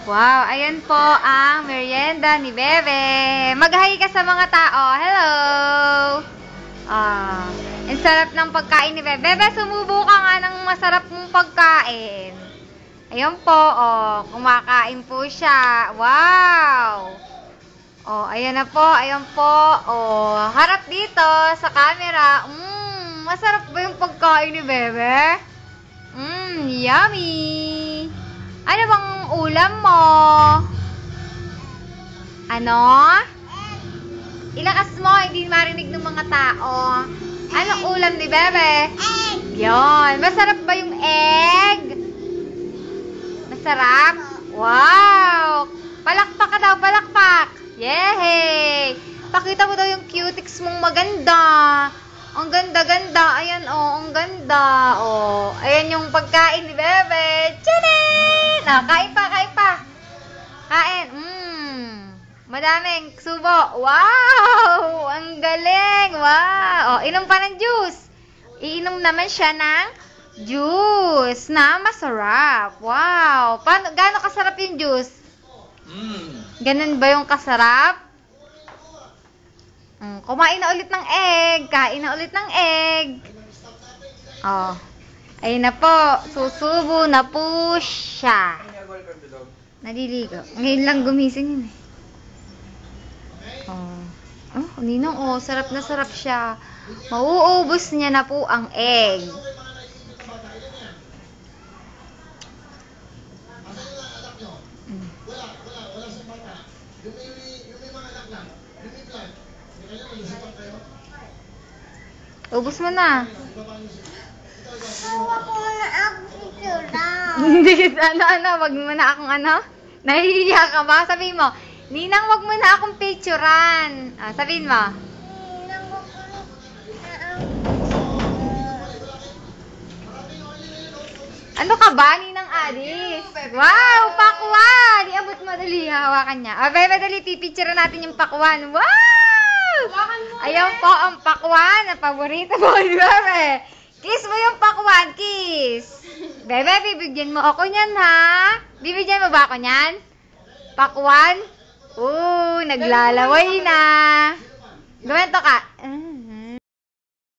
Wow, ayan po ang merienda ni Bebe. Mag-hi ka sa mga tao. Hello! Ang sarap ng pagkain ni Bebe. Bebe, sumubo ka nga ng masarap mong pagkain. Ayan po, kumakain po siya. Wow! Ayan na po, ayan po. Harap dito sa camera. Masarap ba yung pagkain ni Bebe? Yummy! Ano bang ulam mo? Ano? Ilakas mo, hindi marinig ng mga tao. Anong ulam ni Bebe? Egg! Yon. Masarap ba yung egg? Masarap? Wow! Palakpak ka daw, palakpak! Yehey! Pakita mo daw yung cutics mong maganda. Ang ganda-ganda. Ayan, ang ganda. Ayan yung pagkain ni Bebe. Tchanin! Kain pa, kain pa. Kain. Madaming subo. Wow! Ang galing. Wow! Inom pa ng juice. Iinom naman siya ng juice na masarap. Wow! Gaano kasarap yung juice? Ganun ba yung kasarap? Kumain na ulit ng egg. Kain na ulit ng egg. Ayun na po. Susubo na po siya. Naliligo. Ngayon lang gumising yun eh. Ninong, sarap na sarap siya. Mauubos niya na po ang egg. Ubus mo na. Huwag mo na ako picturean. Hindi, wag mo na akong nahihiya ka ba? Sabihin mo, Ninang, wag mo na akong picturean. Sabihin mo. Ano ka ba, Ninang Alice? Wow, pakwan! Iabot mo, dali, hawakan niya. Bebe, dali, pipicture natin yung pakwan. Wow! Ayan po ang pakwan, ang paborito mo ni Bebe. Kiss mo yung pakwan, kiss. Bebe, bibigyan mo ako niyan, ha? Bibigyan mo ba ako niyan? Pakwan? Naglalaway na. Gumento ka.